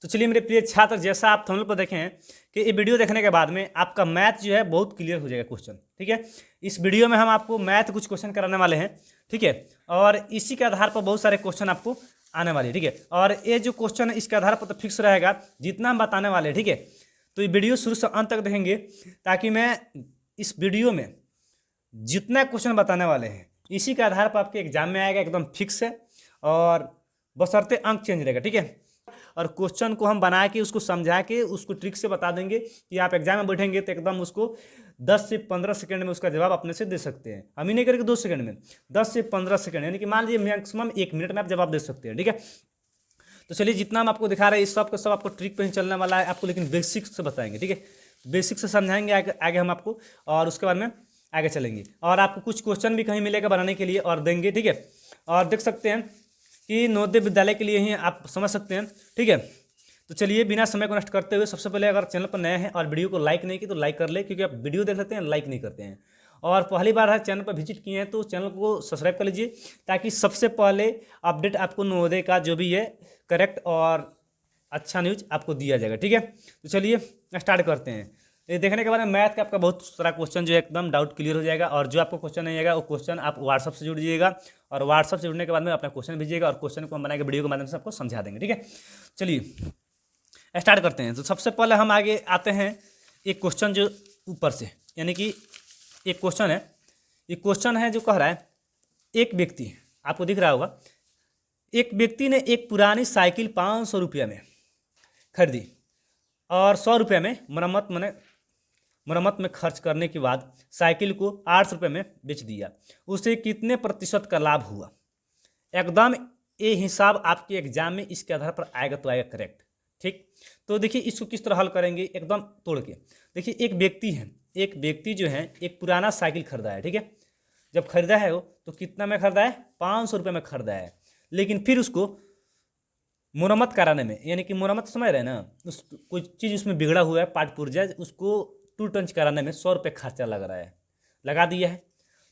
तो चलिए मेरे प्रिय छात्र, जैसा आप थंबनेल पर देखें हैं कि ये वीडियो देखने के बाद में आपका मैथ जो है बहुत क्लियर हो जाएगा क्वेश्चन। ठीक है, इस वीडियो में हम आपको मैथ कुछ क्वेश्चन कराने वाले हैं। ठीक है, और इसी के आधार पर बहुत सारे क्वेश्चन आपको आने वाले हैं। ठीक है, और ये जो क्वेश्चन है इसके आधार पर तो फिक्स रहेगा जितना हम बताने वाले हैं। ठीक है, तो ये वीडियो शुरू से अंत तक देखेंगे ताकि मैं इस वीडियो में जितना क्वेश्चन बताने वाले हैं इसी के आधार पर आपके एग्जाम में आएगा, एकदम फिक्स है। और बशर्ते अंक चेंज रहेगा। ठीक है, और क्वेश्चन को हम बना के उसको समझा के उसको ट्रिक से बता देंगे कि आप एग्जाम में बैठेंगे तो एकदम उसको 10 से 15 सेकंड में उसका जवाब अपने से दे सकते हैं। हम ही नहीं करेंगे 2 सेकंड में, 10 से 15 सेकंड, यानी कि मान लीजिए मैक्सिमम 1 मिनट में आप जवाब दे सकते हैं। ठीक है, तो चलिए जितना हम आपको दिखा रहे हैं इस सब का सब आपको ट्रिक पे ही चलने वाला है आपको, लेकिन बेसिक से बताएंगे। ठीक है, बेसिक से समझाएंगे आगे हम आपको, और उसके बाद में आगे चलेंगे। और आपको कुछ क्वेश्चन भी कहीं मिलेगा बनाने के लिए और देंगे। ठीक है, और देख सकते हैं कि नवोदय विद्यालय के लिए ही आप समझ सकते हैं। ठीक है, तो चलिए बिना समय को नष्ट करते हुए सबसे पहले अगर चैनल पर नए हैं और वीडियो को लाइक नहीं की तो लाइक कर ले, क्योंकि आप वीडियो देख सकते हैं लाइक नहीं करते हैं। और पहली बार है चैनल पर विजिट किए हैं तो चैनल को सब्सक्राइब कर लीजिए ताकि सबसे पहले अपडेट आपको नवोदय का जो भी है करेक्ट और अच्छा न्यूज आपको दिया जाएगा। ठीक है, तो चलिए स्टार्ट करते हैं। ये देखने के बाद में मैथ का आपका बहुत सारा क्वेश्चन जो है एकदम डाउट क्लियर हो जाएगा। और जो आपको क्वेश्चन नहीं आएगा वो क्वेश्चन आप व्हाट्सअप से जुड़ जाइएगा, और व्हाट्सअप से जुड़ने के बाद में अपना क्वेश्चन भेजिएगा और क्वेश्चन को हम बनाएंगे वीडियो के माध्यम से आपको समझा देंगे। ठीक है, चलिए स्टार्ट करते हैं। तो सबसे पहले हम आगे आते हैं एक क्वेश्चन जो ऊपर से, यानी कि एक क्वेश्चन है, ये क्वेश्चन है जो कह रहा है एक व्यक्ति, आपको दिख रहा होगा, एक व्यक्ति ने एक पुरानी साइकिल 500 रुपये में खरीदी और 100 रुपये में मरम्मत में खर्च करने के बाद साइकिल को 800 रुपये में बेच दिया। उसे कितने प्रतिशत का लाभ हुआ? एकदम ये हिसाब आपके एग्जाम में इसके आधार पर आएगा तो आएगा करेक्ट। ठीक, तो देखिए इसको किस तरह हल करेंगे एकदम तोड़ के। देखिए एक व्यक्ति जो है एक पुराना साइकिल खरीदा है। ठीक है, जब खरीदा है वो तो कितना में खरीदा है? 500 रुपये में खरीदा है। लेकिन फिर उसको मुरम्मत कराने में, यानी कि मुरम्मत समझ रहे हैं ना, उस कोई चीज़ उसमें बिगड़ा हुआ है पार्ट पुर्जा, उसको टू टंच कराने में 100 रुपये खर्चा लग रहा है, लगा दिया है।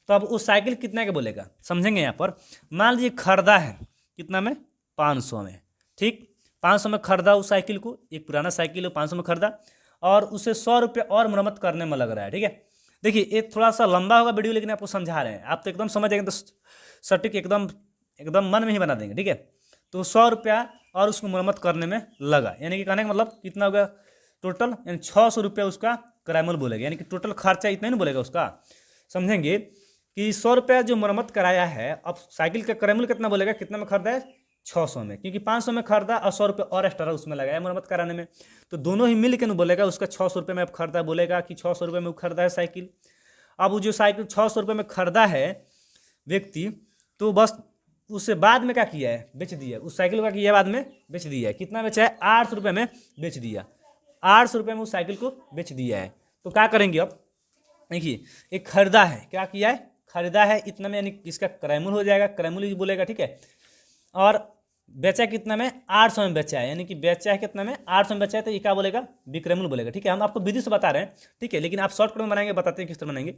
तो अब वो साइकिल कितना का बोलेगा समझेंगे यहाँ पर। मान लीजिए खरीदा है कितना में? 500 में। ठीक, 500 में खरीदा उस साइकिल को, एक पुराना साइकिल है 500 में खरीदा, और उसे 100 रुपये और मरम्मत करने में लग रहा है। ठीक है, देखिए ये थोड़ा सा लंबा होगा वीडियो, लेकिन आपको समझा रहे हैं, आप तो एकदम समझ जाएंगे, तो सटीक एकदम एकदम मन में ही बना देंगे। ठीक है, तो 100 रुपया और उसको मरम्मत करने में लगा, यानी कि कहने का मतलब कितना हो गया टोटल, यानी 600 रुपया उसका करायमल बोलेगा, यानी कि टोटल खर्चा इतना ही नहीं बोलेगा उसका। समझेंगे कि 100 रुपया जो मरम्मत कराया है, अब साइकिल का करायमल कितना बोलेगा, कितना में खरीदा है? 600 में, क्योंकि 500 में खरीदा और 100 रुपये और एक्स्ट्रा उसमें लगाया मरम्मत कराने में, तो दोनों ही मिल के नहीं बोलेगा उसका 600 रुपये में अब खरीदा, बोलेगा कि 600 रुपये में वो खरीदा है साइकिल। अब वो जो साइकिल 600 रुपये में खरीदा है व्यक्ति, तो बस उससे बाद में क्या किया है? बेच दिया। उस साइकिल का किया बाद में बेच दिया है। कितना बेचा है? 800 रुपये में बेच दिया। 800 रुपये में उस साइकिल को बेच दिया है। तो क्या करेंगे अब? देखिए एक खरीदा है, क्या किया है? खरीदा है इतना में, यानी इसका क्रयमूल्य हो जाएगा, क्रयमूल्य बोलेगा। ठीक है, और बेचा कितना में? 800 में बेचा है, यानी कि बेचा है कितना में? 800 में बेचा है, तो ये क्या बोलेगा? विक्रयमूल्य बोलेगा। ठीक है, हम आपको विधि से बता रहे हैं। ठीक है, लेकिन आप शॉर्टकट में बनाएंगे, बताते हैं किस तरह बनाएंगे।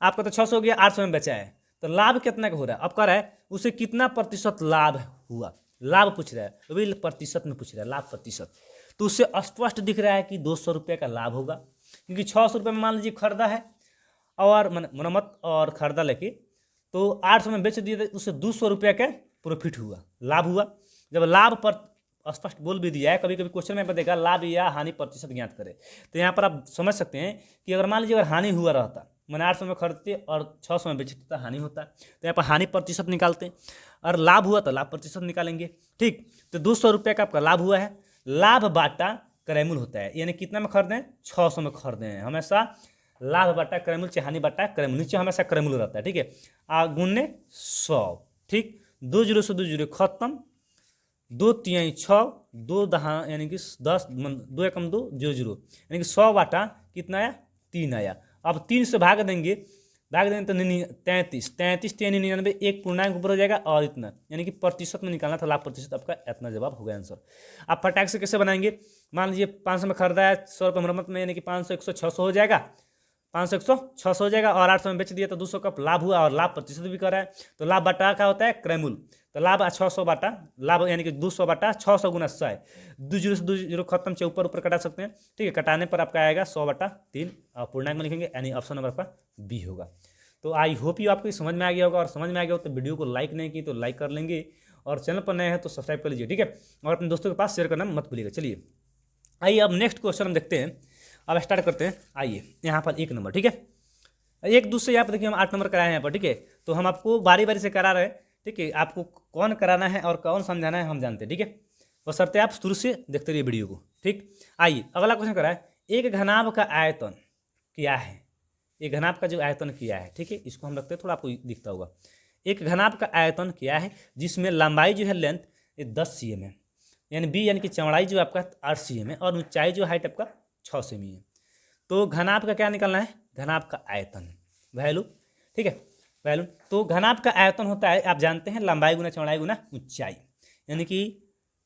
आपका तो 600 हो गया, 800 में बेचा है, तो लाभ कितना का हो रहा है? अब कह रहा है उसे कितना प्रतिशत लाभ हुआ, लाभ पूछ रहा है, अभी प्रतिशत में पूछ रहा है, लाभ प्रतिशत। तो उससे स्पष्ट दिख रहा है कि 200 रुपये का लाभ होगा, क्योंकि 600 रुपये में मान लीजिए खरीदा है और मरम्मत और खरीदा लेके, तो 800 में बेच दिए, तो उससे 200 रुपये का प्रॉफिट हुआ, लाभ हुआ। जब लाभ पर स्पष्ट बोल भी दिया है, कभी कभी क्वेश्चन में बताएगा लाभ या हानि प्रतिशत ज्ञात करें, तो यहाँ पर आप समझ सकते हैं कि अगर मान लीजिए अगर हानि हुआ रहता, मैंने 800 में खरीदते और 600 में बेचते तो हानि होता, तो यहाँ पर हानि प्रतिशत निकालते हैं, और लाभ हुआ तो लाभ प्रतिशत निकालेंगे। ठीक, तो 200 रुपये का आपका लाभ हुआ है, लाभ बाटा क्रयमूल होता है, यानी कितना में खरीदे हैं? 600 में खरीदे हैं। हमेशा लाभ बाटा क्रयमूल चाहे हानि बाटा क्रयमूल, नीचे हमेशा क्रयमूल रहता है। ठीक है, गुने 100। ठीक, 2 जीरो से 2 जीरो खत्म, 2 तिहाई 6, 2 दहा यानी कि 10, 2 एकम 2 जीरो जीरो, यानी कि 100 बाटा कितना आया? 3 आया। अब 3 से भाग देंगे तो 33, 33 3 99, एक पूर्णांक ऊपर हो जाएगा और इतना, यानी कि प्रतिशत में निकालना था लाभ प्रतिशत, आपका इतना जवाब हो गया आंसर। आप फटाक से कैसे बनाएंगे? मान लीजिए 500 में खरीदा है, 100 रुपये मरम्मत में, यानी कि 500 100 600 हो जाएगा, 500 100 600 हो जाएगा, और 800 में बेच दिया तो 200 का लाभ हुआ, और लाभ प्रतिशत भी कर रहा है, तो लाभ बटा क्या होता है, क्रयमूल्य। तो लाभ 600 बटा लाभ यानी कि 200 बटा 600 गुना 100 है, 2 से 2 खत्म से ऊपर ऊपर कटा सकते हैं, ठीक है। कटाने पर आपका आएगा 100/3, और पूर्णांक में लिखेंगे, यानी ऑप्शन नंबर आपका बी होगा। तो आई होप यू आपको समझ में आ गया होगा, और समझ में आ गया हो तो वीडियो को लाइक नहीं की तो लाइक कर लेंगे, और चैनल पर नए हैं तो सब्सक्राइब कर लीजिए, ठीक है, और अपने दोस्तों के पास शेयर करना मत भूलिएगा। चलिए आइए अब नेक्स्ट क्वेश्चन हम देखते हैं, अब स्टार्ट करते हैं। आइए यहाँ पर 1 नंबर, ठीक है, एक दूसरे यहाँ पर देखिए हम 8 नंबर कराए हैं यहाँ पर, ठीक है। तो हम आपको बारी बारी से करा रहे हैं, ठीक है, आपको कौन कराना है और कौन समझाना है हम जानते हैं, ठीक है। बशर्ते आप शुरू से देखते रहिए वीडियो को, ठीक। आइए अगला क्वेश्चन करा है, एक घनाभ का आयतन क्या है, एक घनाभ का जो आयतन क्या है, ठीक है, इसको हम रखते हैं, थोड़ा आपको दिखता होगा। एक घनाभ का आयतन क्या है जिसमें लंबाई जो है लेंथ 10 cm है, यानी बी यानी कि चौड़ाई जो आपका 8 cm है, और ऊंचाई जो हाइट आपका 6 सेमी है। तो घनाभ का क्या निकालना है, घनाभ का आयतन वैल्यू, ठीक है, वैल्यू। तो घनाभ का आयतन होता है, आप जानते हैं, लंबाई गुना चौड़ाई गुना ऊंचाई, यानी कि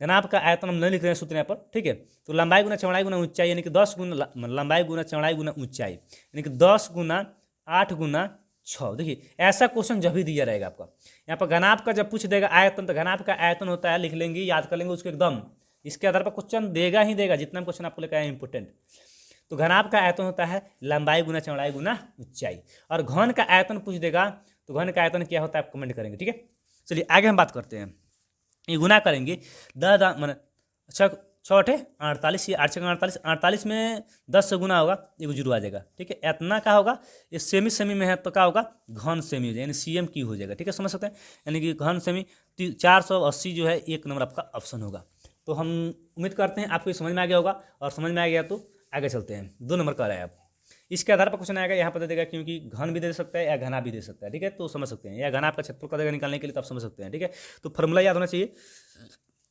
घनाभ का आयतन हम नहीं लिख रहे हैं सूत्र यहाँ पर, ठीक है। तो लंबाई गुना चौड़ाई गुना ऊंचाई, यानी कि 10 गुना लंबाई गुना चौड़ाई गुना ऊंचाई, यानी कि 10 गुना 8 गुना 6। देखिए ऐसा क्वेश्चन जब भी दिया रहेगा आपका, यहाँ पर घनाभ का जब पूछ देगा आयतन, तो घनाभ का आयतन होता है, लिख लेंगे, याद कर लेंगे उसको एकदम, इसके आधार पर क्वेश्चन देगा ही देगा, जितना क्वेश्चन आपको लेकर आया इंपोर्टेंट। तो घनाभ का आयतन होता है लंबाई गुना चौड़ाई गुना ऊंचाई, और घन का आयतन पूछ देगा तो घन का आयतन क्या होता है आप कमेंट करेंगे, ठीक है। चलिए आगे हम बात करते हैं, ये गुना करेंगे 10 मान 6 6 48, ये 8 48, 48 में 10 से गुना होगा, ये जीरो आ जाएगा, ठीक है। इतना क्या होगा, ये सेमी सेमी में है तो क्या होगा, घन सेमी हो जाएगा, यानी CM की हो जाएगा, ठीक है, समझ सकते हैं, यानी कि घन सेमी 480 जो है 1 नंबर आपका ऑप्शन होगा। तो हम उम्मीद करते हैं आपको समझ में आ गया होगा, और समझ में आ गया तो आगे चलते हैं। 2 नंबर का रहा है आप, इसके आधार पर क्वेश्चन आएगा, यहाँ पर दे देगा, क्योंकि घन भी दे सकता है या घना भी दे सकता है, ठीक है, तो समझ सकते हैं, या घना आपका क्षेत्रफल का देगा निकालने के लिए, तो आप समझ सकते हैं, ठीक है। तो फॉर्मूला याद होना चाहिए,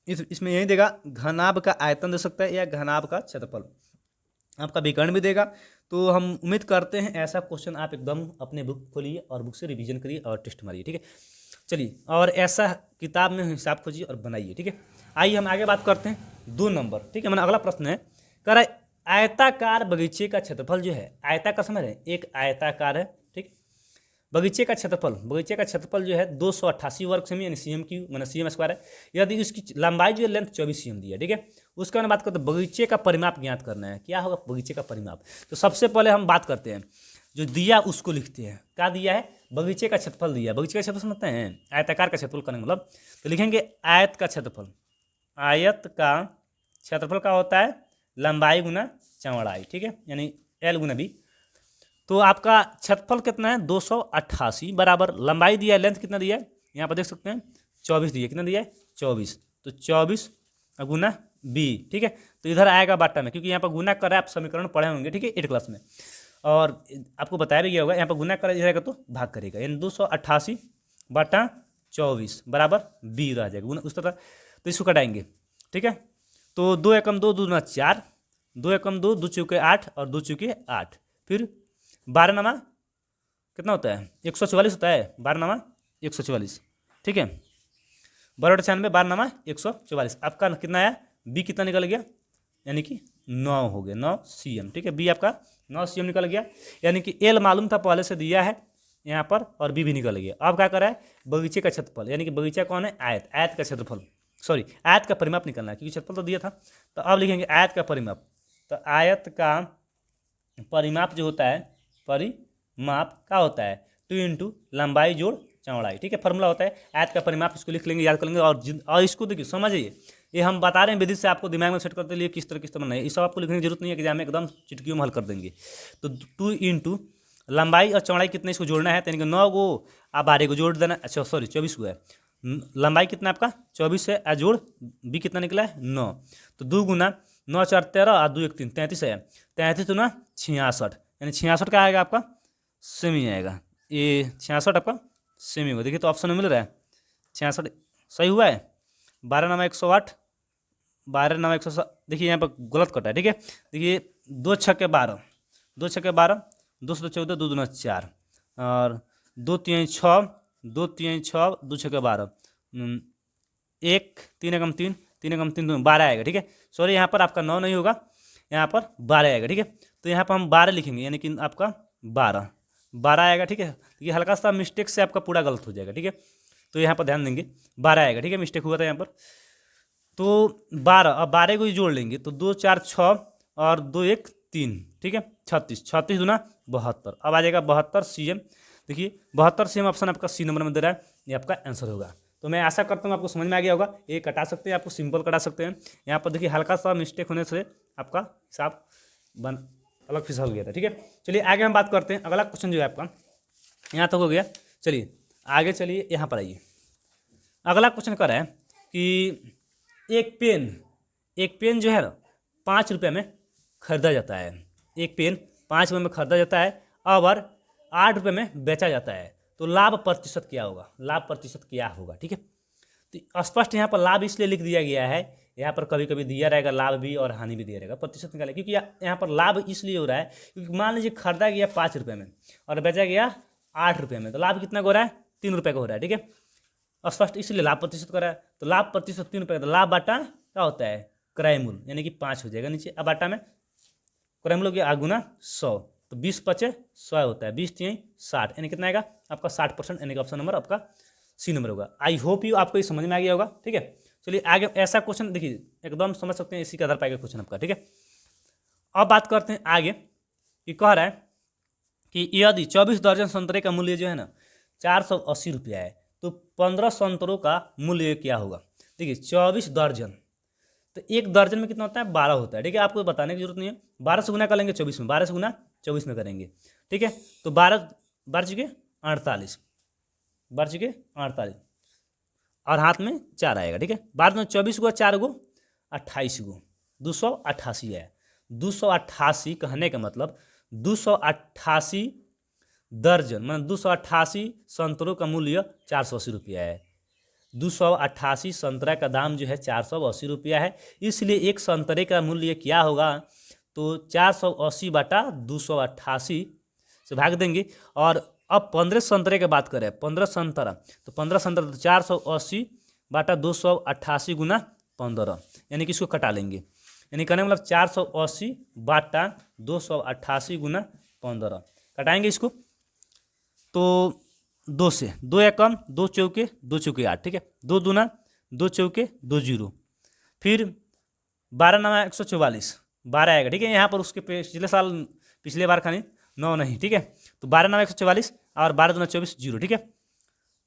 इसमें यही देगा, घनाभ का आयतन दे सकता है या घनाभ का क्षेत्रफल, आपका विकर्ण भी देगा। तो हम उम्मीद करते हैं ऐसा क्वेश्चन आप एकदम अपने बुक खोलिए और बुक से रिवीजन करिए और टेस्ट मारिए, ठीक है। चलिए और ऐसा किताब में हिसाब खोजिए और बनाइए, ठीक है। आइए हम आगे बात करते हैं 2 नंबर, ठीक है। मैंने अगला प्रश्न है, कह रहा है आयताकार बगीचे का क्षेत्रफल जो है, आयताकार समझ रहे हैं, एक आयताकार है, ठीक। बगीचे का क्षेत्रफल जो है 288 वर्ग सेमी, यानी CM³ माना CM² है। यदि उसकी लंबाई जो है लेंथ 24 cm दी है, ठीक है। उसके बाद बात करते हैं बगीचे का परिमाप ज्ञात करना है, क्या होगा बगीचे का परिमाप। तो सबसे पहले हम बात करते हैं, जो दिया उसको लिखते हैं, क्या दिया है, बगीचे का क्षेत्रफल दिया है। बगीचे का क्षेत्रफल समझते हैं, आयताकार का क्षेत्रफल करने मतलब, तो लिखेंगे आयत का क्षेत्रफल, आयत का क्षेत्रफल का होता है लंबाई गुना चौड़ाई, ठीक है, यानी L गुना B। तो आपका क्षेत्रफल कितना है 288 बराबर लंबाई दिया है, लेंथ कितना दिया है, यहाँ पर देख सकते हैं 24 दिया है, कितना दिया है 24, तो 24 गुना B, ठीक है। तो इधर आएगा बाटा में, क्योंकि यहाँ पर गुना कर रहा है, आप समीकरण पढ़े होंगे, ठीक है, 8 क्लास में, और आपको बताया भी गया होगा, यहाँ पर गुना कर रहेगा तो भाग करेगा, यानी 288 बटा 24 बराबर B रह जाएगा उस तरह। तो इसको कटाएंगे, ठीक है। तो 2 एकम 2, 2 दूना 4, 2 एकम 2, 2 चौके 8, और 2 चौके 8, फिर 12 नमा कितना होता है 144 होता है, 12 नमा 144, ठीक है, 12/96, 12 नमा 144। आपका कितना आया, B कितना निकल गया, यानी कि 9 हो गया, 9 cm, ठीक है। B आपका 9 cm निकल गया, यानी कि L मालूम था पहले से दिया है यहाँ पर, और B भी निकल गया। अब क्या कर रहा है, बगीचे का क्षेत्रफल, यानी कि बगीचा कौन है, आयत, आयत का क्षेत्रफल, सॉरी आयत का परिमाप निकलना है, क्योंकि क्षेत्रफल तो दिया था। तो अब लिखेंगे आयत का परिमाप, तो आयत का परिमाप जो होता है, परिमाप का होता है 2 × लंबाई जोड़ चौड़ाई, ठीक है, फॉर्मूला होता है आयत का परिमाप, इसको लिख लेंगे, याद कर लेंगे। और इसको देखिए समझिए, ये हम बता रहे हैं विधि से, आपको दिमाग में सेट करते लिए किस तरह नहीं, इस सब आपको लिखने की जरूरत नहीं है, एग्जाम में एकदम चुटकियों में हल कर देंगे। तो 2 × लंबाई और चौड़ाई कितने, इसको जोड़ना है, यानी कि 9 गो आप 12 को जोड़ देना, अच्छा सॉरी 24 को है, लंबाई कितना आपका 24 है, जोड़ B कितना निकला है 9, तो 2 गुना 9 4 13 और 2 1 3 33 है, 33 तो ना 66, यानी 66 का आएगा आपका सेमी आएगा, ये 66 आपका सेमी होगा। देखिए तो ऑप्शन में मिल रहा है 66 सही हुआ है, 12 नमा 108, 12 नमा 107, देखिए यहाँ पर गलत कटा है, ठीक है। देखिए 2 छक्के 12, 2 छक्के 12, 2 से 14, 2 दूना 4, और 2 3 6, 2 3 6, 2 छक्के 12, 1 3 एकम 3, 3 एकम 3 12 आएगा, ठीक है। सॉरी यहाँ पर आपका 9 नहीं होगा, यहाँ पर 12 आएगा, ठीक है। तो यहाँ पर हम 12 लिखेंगे, यानी कि आपका 12 12 आएगा। ठीक है, ये हल्का सा मिस्टेक से आपका पूरा गलत हो जाएगा। ठीक है, तो यहाँ पर ध्यान देंगे 12 आएगा। ठीक है, मिस्टेक हुआ था यहाँ पर। तो 12, अब 12 को ही जोड़ लेंगे तो 2 4 6 और 2 1 3। ठीक है, 36, 36 दूना 72। अब आ जाएगा 72 CM। देखिए 72 CM ऑप्शन आपका सी नंबर में दे रहा है, ये आपका आंसर होगा। तो मैं आशा करता हूँ आपको समझ में आ गया होगा। ये कटा सकते हैं, आपको सिंपल कटा सकते हैं। यहाँ पर देखिए हल्का सा मिस्टेक होने से आपका हिसाब बन अलग फिसल गया था। ठीक है, चलिए आगे हम बात करते हैं। अगला क्वेश्चन जो है आपका यहाँ तक हो गया। चलिए आगे चलिए, यहाँ पर आइए। अगला क्वेश्चन कर रहा है कि एक पेन जो है ना 5 रुपये में खरीदा जाता है। एक पेन 5 रुपये में खरीदा जाता है और 8 रुपये में बेचा जाता है, तो लाभ प्रतिशत क्या होगा? लाभ प्रतिशत क्या होगा? ठीक है, तो स्पष्ट यहाँ पर लाभ इसलिए लिख दिया गया है, यहाँ पर कभी कभी दिया रहेगा लाभ भी और हानि भी दिया रहेगा, प्रतिशत निकाले, क्योंकि यहाँ पर लाभ इसलिए हो रहा है क्योंकि मान लीजिए खरीदा गया 5 रुपये में और बेचा गया 8 रुपये में, तो लाभ कितना का हो रहा है? 3 रुपये का हो रहा है। ठीक है, स्पष्ट इसलिए लाभ प्रतिशत कर रहा है। तो लाभ प्रतिशत 3 रुपये का, तो लाभ बाटा क्या होता है? क्रय मूल्य, यानी कि 5 हो जाएगा नीचे। अब बाटा में क्रय मूल्य गया गुना 100, तो 20 पचे 100 होता है, 20 3 60, यानी कितना आएगा आपका 60%, यानी कि ऑप्शन नंबर आपका सी नंबर होगा। आई होप यू आपको ये समझ में आ गया होगा। ठीक है, चलिए आगे ऐसा क्वेश्चन देखिए एकदम समझ सकते हैं, इसी के आधार पर आएगा क्वेश्चन आपका। ठीक है, अब बात करते हैं आगे कि कह रहा है कि यदि 24 दर्जन संतरे का मूल्य जो है ना 480 रुपया है, तो 15 संतरों का मूल्य क्या होगा? देखिए 24 दर्जन, तो एक दर्जन में कितना होता है? 12 होता है। ठीक है, आपको बताने की जरूरत नहीं है, 12 से गुना कर लेंगे 24 में, 12 से गुना 24 में करेंगे। ठीक है, तो 12 12 चुके 48, 12 चुके 48 और हाथ में 4 आएगा। ठीक है, 12 में 24 गो 4 गो 28 गो, 288 है। 288 कहने का मतलब 288 दर्जन, मतलब 288 संतरों का मूल्य 480 रुपया है। 288 संतरा का दाम जो है 480 रुपया है, इसलिए एक संतरे का मूल्य क्या होगा? तो 480 बटा 288 से भाग देंगे। और अब 15 संतरे की बात करें, 15 संतरा, तो 15 संतरा तो 480 बटा 288 गुना 15, यानी कि इसको कटा लेंगे, यानी कहने मतलब 480 बटा 288 गुना 15 कटाएंगे इसको, तो 2 से 2 या कम, 2 चौके 2 चौके 8। ठीक है, 2 दूना 2 चौके 2 जीरो, फिर 12 नवा 144, 12 आएगा। ठीक है, यहाँ पर उसके पिछले साल पिछले बार खानी 9 नहीं। ठीक है, तो 12 नवा 144 और 12 दूना 24 जीरो। ठीक है,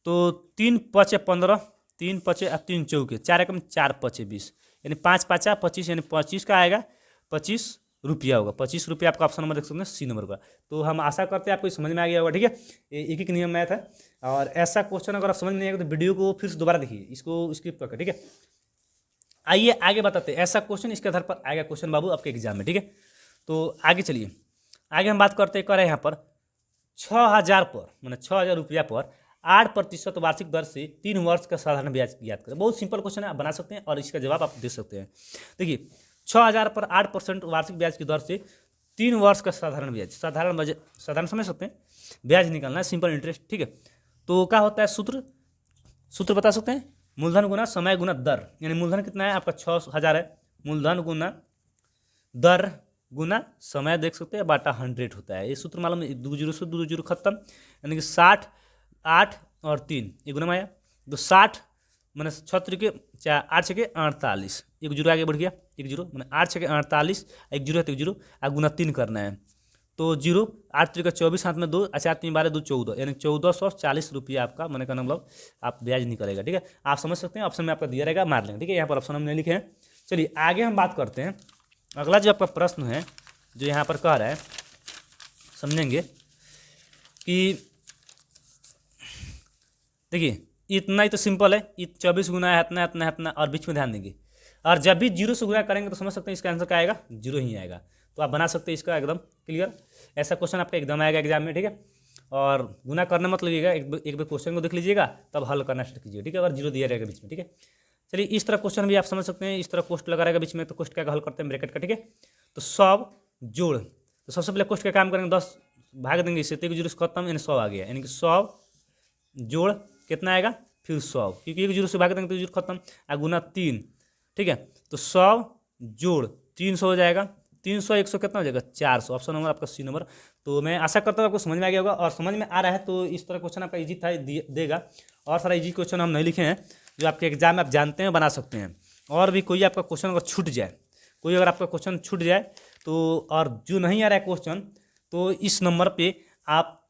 तो 3 पचे 15, 3 पचे 3 चौके 4 एकम 4 पचे 20, यानी 5 पाँचा 25, यानी 25 का आएगा 25 रुपया होगा। 25 रुपया आपका ऑप्शन नंबर देख सकते हैं सी नंबर का। तो हम आशा करते हैं आपको समझ में आ गया होगा। ठीक है, एक एक नियम मैथ है, और ऐसा क्वेश्चन अगर आप समझ नहीं आएगा तो वीडियो को फिर से दोबारा देखिए, इसको स्किप करके। ठीक है, आइए आगे बताते हैं। ऐसा क्वेश्चन इसके आधार पर आएगा क्वेश्चन बाबू आपके एग्जाम में। ठीक है, तो आगे चलिए, आगे हम बात करते हैं, करें यहाँ पर 6000 पर, मतलब 6000 रुपया पर 8% वार्षिक दर से 3 वर्ष का साधारण ब्याज ज्ञात करें। बहुत सिंपल क्वेश्चन है, आप बना सकते हैं और इसका जवाब आप दे सकते हैं। देखिए 6000 पर 8% वार्षिक ब्याज की दर से 3 वर्ष का साधारण ब्याज, साधारण समझ सकते हैं, ब्याज निकालना है, सिंपल इंटरेस्ट। ठीक है, तो क्या होता है? सूत्र बता सकते हैं? मूलधन गुना समय गुना दर, यानी मूलधन कितना है आपका 6000 है, मूलधन गुना दर गुना समय देख सकते हैं बाटा 100 होता है। ये सूत्र मालूम है, 2 जीरो से 2 जीरो खत्म, यानी कि 60 8 और 3 ये गुना में आया, तो 60 मैंने 6 के 8 छके 48, एक जीरो आगे बढ़ गया, एक जीरो मैंने 8 छके 48, एक जीरो है तो एक जीरो, आ गुना 3 करना है, तो जीरो 8 का 24, हाथ में 2, अच्छा 3 12 2 14, यानी 1440 रुपया आपका मैंने कहना मतलब आप ब्याज निकलेगा। ठीक है, आप समझ सकते हैं, ऑप्शन में आपका दिया रहेगा, मार लेंगे। ठीक है, यहाँ पर ऑप्शन हम नहीं लिखे हैं। चलिए आगे हम बात करते हैं। अगला जो आपका प्रश्न है जो यहाँ पर कह रहा है, समझेंगे कि देखिए इतना ही तो सिंपल है, 24 गुना है इतना इतना इतना, और बीच में ध्यान देंगे, और जब भी जीरो से गुना करेंगे तो समझ सकते हैं इसका आंसर क्या आएगा? जीरो ही आएगा। तो आप बना सकते हैं इसका एकदम क्लियर, ऐसा क्वेश्चन आपका एकदम आएगा एग्जाम में। ठीक है, और गुना करने मत लीजिएगा, एक बार क्वेश्चन को देख लीजिएगा तब हल करना स्टार्ट कीजिए। ठीक है, अगर जीरो दिया रहेगा बीच में। ठीक है, चलिए इस तरह क्वेश्चन भी आप समझ सकते हैं, इस तरह कोष्ट लगा रहेगा बीच में, तो कोष्ट क्या हल करते हैं ब्रैकेट का। ठीक है, तो 100 जोड़, तो सबसे पहले कोष्ट का काम करेंगे, 10 भाग देंगे इससे, तो 1 जीरो से खत्म, यानी 100 आ गया, यानी कि 100 जोड़ कितना आएगा? फिर 100, क्योंकि 1 जीरो से भाग देंगे तो जीरो खत्म, आ गुना 3। ठीक है, तो 100 जोड़ 300 हो जाएगा, 300 100 कितना हो जाएगा 400। ऑप्शन नंबर आपका सी नंबर। तो मैं आशा करता हूँ आपको समझ में आ गया होगा, और समझ में आ रहा है तो इस तरह क्वेश्चन आपका ईजी था देगा। और सारा ईजी क्वेश्चन हम नहीं लिखे हैं जो आपके एग्जाम में आप जानते हैं बना सकते हैं। और भी कोई आपका क्वेश्चन अगर छूट जाए, कोई अगर आपका क्वेश्चन छूट जाए तो, और जो नहीं आ रहा है क्वेश्चन, तो इस नंबर पे आप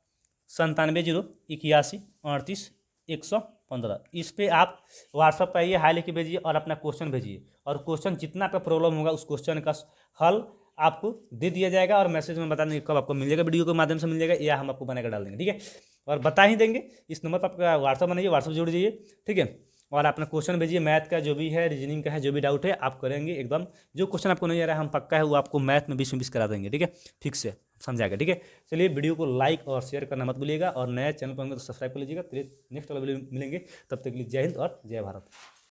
9701813815 इस पे आप व्हाट्सअप पे आइए, हाई लिख के भेजिए और अपना क्वेश्चन भेजिए। और क्वेश्चन जितना आपका प्रॉब्लम होगा उस क्वेश्चन का हल आपको दे दिया जाएगा, और मैसेज में बता देंगे कब आपको मिल जाएगा, वीडियो के माध्यम से मिल जाएगा या हम आपको बनाकर डाल देंगे, ठीक है। और बता ही देंगे। इस नंबर पर आपका व्हाट्सअप बनाइए, व्हाट्सअप जोड़ दीजिए, ठीक है। और अपना क्वेश्चन भेजिए, मैथ का जो भी है, रीजनिंग का है, जो भी डाउट है आप करेंगे एकदम। जो क्वेश्चन आपको नहीं आ रहा है हम पक्का है वो आपको मैथ में 20 में 20 करा देंगे, ठीक है, ठीक से समझाएगा, ठीक है। चलिए वीडियो को लाइक और शेयर करना मत भूलिएगा, और नए चैनल पर होंगे तो सब्सक्राइब कर लीजिएगा। नेक्स्ट वाला वीडियो मिलेंगे, तब तक के लिए जय हिंद और जय भारत।